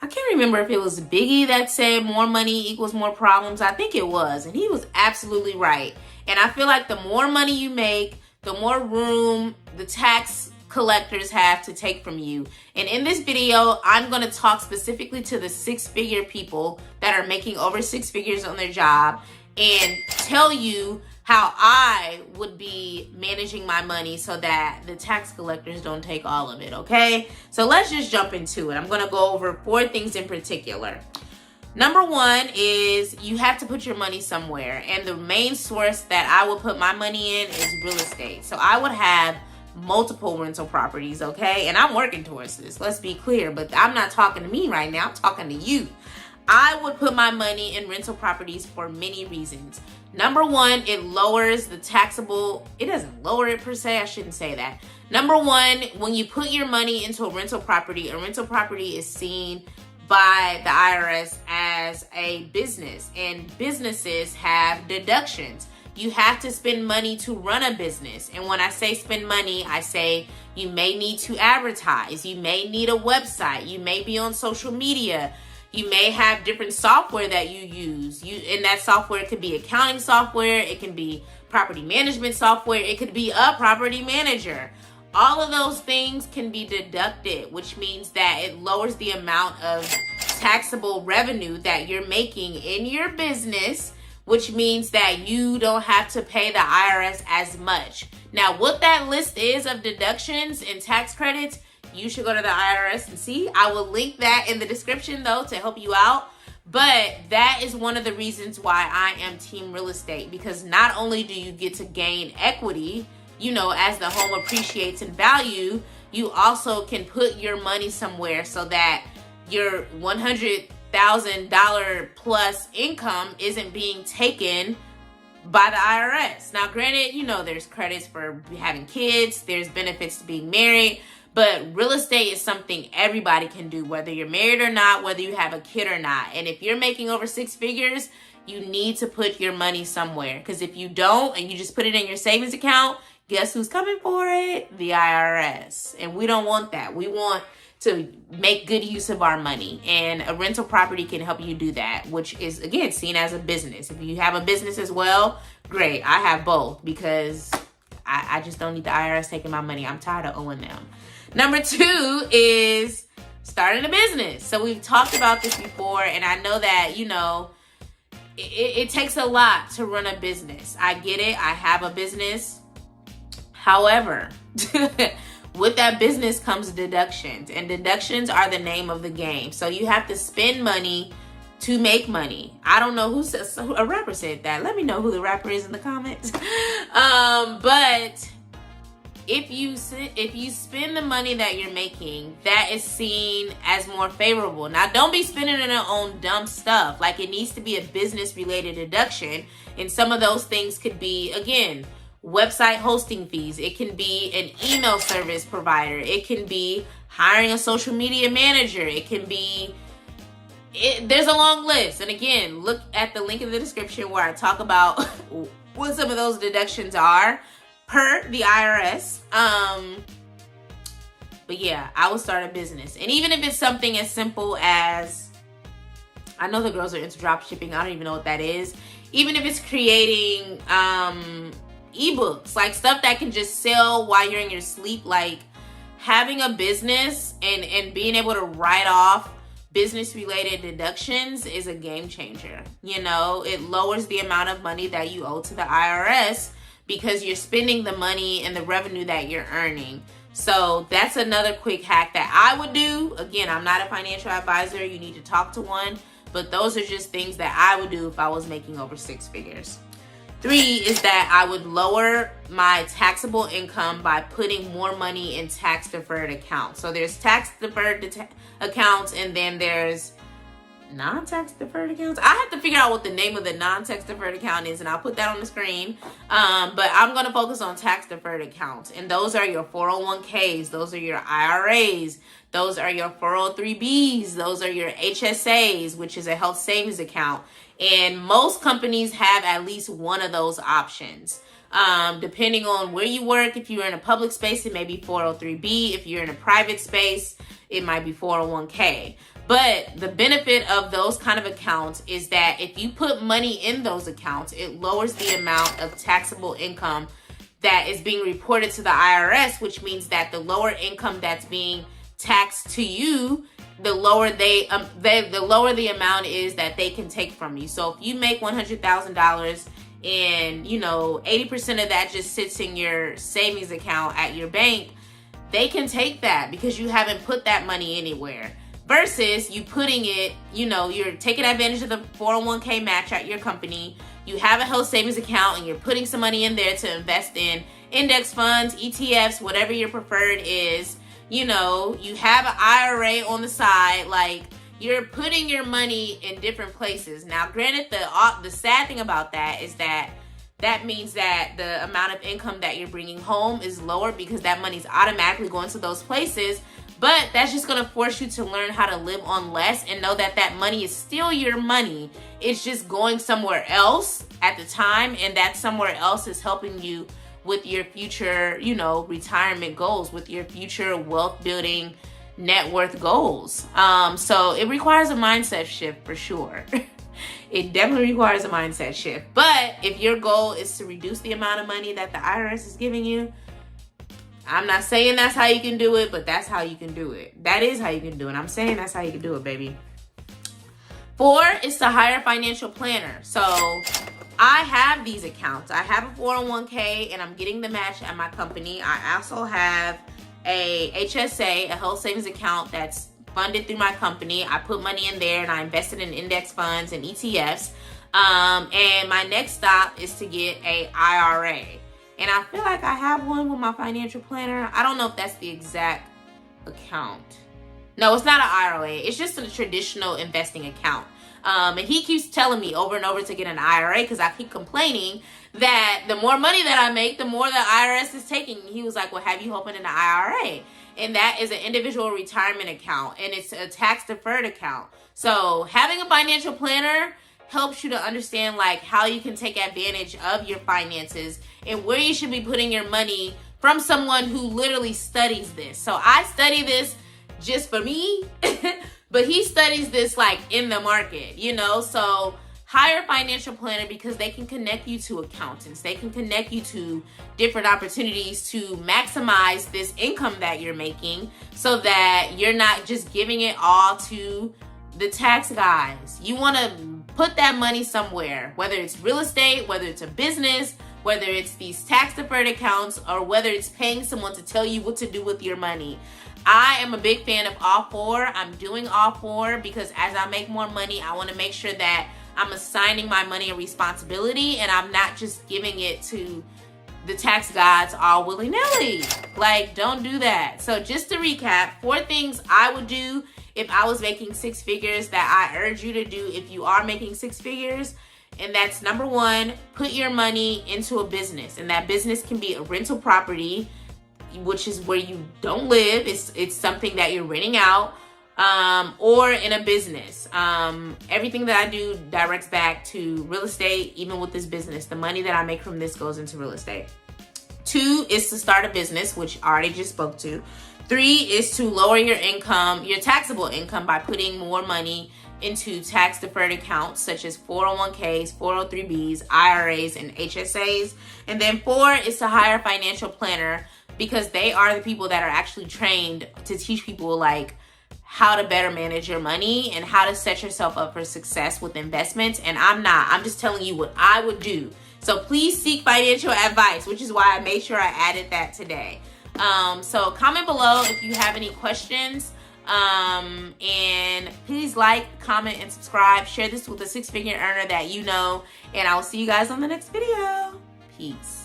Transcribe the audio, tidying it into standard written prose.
I can't remember if it was Biggie that said more money equals more problems. I think it was. And he was absolutely right. And I feel like the more money you make, the more room the tax collectors have to take from you. And in this video, I'm going to talk specifically to the six-figure people that are making over six figures on their job and tell you how I would be managing my money so that the tax collectors don't take all of it, okay? So let's just jump into it. I'm gonna go over 4 things in particular. Number 1 is you have to put your money somewhere. And the main source that I would put my money in is real estate. So I would have multiple rental properties, okay? And I'm working towards this, let's be clear. But I'm not talking to me right now, I'm talking to you. I would put my money in rental properties for many reasons. Number 1, it lowers the taxable, it doesn't lower it per se, I shouldn't say that. Number 1, when you put your money into a rental property is seen by the IRS as a business, and businesses have deductions. You have to spend money to run a business. And when I say spend money, I say you may need to advertise, you may need a website, you may be on social media. You may have different software that you use. And that software could be accounting software. It can be property management software. It could be a property manager. All of those things can be deducted, which means that it lowers the amount of taxable revenue that you're making in your business, which means that you don't have to pay the IRS as much. Now, what that list is of deductions and tax credits, you should go to the IRS and see. I will link that in the description though to help you out. But that is one of the reasons why I am team real estate, because not only do you get to gain equity, you know, as the home appreciates in value, you also can put your money somewhere so that your $100,000 plus income isn't being taken by the IRS. Now, granted, you know, there's credits for having kids, there's benefits to being married, but real estate is something everybody can do, whether you're married or not, whether you have a kid or not. And if you're making over 6 figures, you need to put your money somewhere. Because if you don't and you just put it in your savings account, guess who's coming for it? The IRS. And we don't want that. We want to make good use of our money. And a rental property can help you do that, which is, again, seen as a business. If you have a business as well, great. I have both because I just don't need the IRS taking my money. I'm tired of owing them. Number 2 is starting a business. So we've talked about this before, and I know that, you know, it takes a lot to run a business. I get it. I have a business. However, with that business comes deductions, and deductions are the name of the game. So you have to spend money to make money. I don't know who says, a rapper said that. Let me know who the rapper is in the comments. But if you spend the money that you're making, that is seen as more favorable. Now, don't be spending it on dumb stuff. Like, it needs to be a business-related deduction. And some of those things could be, again, website hosting fees. It can be an email service provider. It can be hiring a social media manager. It can be... there's a long list. And again, look at the link in the description where I talk about what some of those deductions are per the IRS. But yeah, I would start a business. And even if it's something as simple as, I know the girls are into drop shipping, I don't even know what that is. Even if it's creating ebooks, like stuff that can just sell while you're in your sleep, like having a business and being able to write off business related deductions is a game changer. You know, it lowers the amount of money that you owe to the IRS, because you're spending the money and the revenue that you're earning. So that's another quick hack that I would do. Again, I'm not a financial advisor. You need to talk to one. But those are just things that I would do if I was making over 6 figures. 3 is that I would lower my taxable income by putting more money in tax deferred accounts. So there's tax deferred accounts, and then there's non-tax deferred accounts. I have to figure out what the name of the non-tax deferred account is, and I'll put that on the screen. But I'm going to focus on tax deferred accounts, and those are your 401ks, those are your IRAs, those are your 403bs, those are your HSAs, which is a health savings account. And most companies have at least one of those options. Depending on where you work, if you're in a public space, it may be 403b. If you're in a private space, it might be 401k. But the benefit of those kind of accounts is that if you put money in those accounts, it lowers the amount of taxable income that is being reported to the IRS, which means that the lower income that's being taxed to you, the lower the lower the amount is that they can take from you. So if you make $100,000 and 80% of that just sits in your savings account at your bank, they can take that because you haven't put that money anywhere. Versus you putting it, you're taking advantage of the 401k match at your company. You have a health savings account and you're putting some money in there to invest in index funds, ETFs, whatever your preferred is. You have an IRA on the side. Like, you're putting your money in different places. Now, granted, the sad thing about that is that means that the amount of income that you're bringing home is lower because that money's automatically going to those places. But that's just going to force you to learn how to live on less and know that that money is still your money. It's just going somewhere else at the time, and that somewhere else is helping you with your future, retirement goals, with your future wealth building net worth goals. So it requires a mindset shift for sure. It definitely requires a mindset shift. But if your goal is to reduce the amount of money that the IRS is giving you, I'm not saying that's how you can do it, but that's how you can do it. That is how you can do it. I'm saying that's how you can do it, baby. 4 is to hire a financial planner. So I have these accounts. I have a 401k and I'm getting the match at my company. I also have a HSA, a health savings account that's funded through my company. I put money in there and I invested in index funds and ETFs. And my next stop is to get a IRA. And I feel like I have one with my financial planner. I don't know if that's the exact account. No, it's not an IRA. It's just a traditional investing account. And he keeps telling me over and over to get an IRA because I keep complaining that the more money that I make, the more the IRS is taking. He was like, well, have you opened an IRA? And that is an individual retirement account. And it's a tax-deferred account. So having a financial planner helps you to understand like how you can take advantage of your finances and where you should be putting your money from someone who literally studies this. So I study this just for me, but he studies this like in the market, so hire a financial planner because they can connect you to accountants. They can connect you to different opportunities to maximize this income that you're making so that you're not just giving it all to the tax guys. You want to put that money somewhere, whether it's real estate, whether it's a business, whether it's these tax deferred accounts, or whether it's paying someone to tell you what to do with your money. I am a big fan of all 4. I'm doing all 4 because as I make more money, I want to make sure that I'm assigning my money a responsibility and I'm not just giving it to the tax gods all willy-nilly. Like, don't do that. So just to recap, 4 things I would do if I was making 6 figures that I urge you to do if you are making 6 figures. And that's number 1, put your money into a business. And that business can be a rental property, which is where you don't live. It's something that you're renting out, or in a business. Everything that I do directs back to real estate. Even with this business, the money that I make from this goes into real estate. 2 is to start a business, which I already just spoke to. 3 is to lower your income, your taxable income, by putting more money into tax deferred accounts such as 401ks, 403bs, IRAs, and HSAs. And then 4 is to hire a financial planner because they are the people that are actually trained to teach people like how to better manage your money and how to set yourself up for success with investments. And I'm just telling you what I would do. So please seek financial advice, which is why I made sure I added that today. So comment below if you have any questions. And please like, comment, and subscribe. Share this with a 6-figure earner that you know. And I will see you guys on the next video. Peace.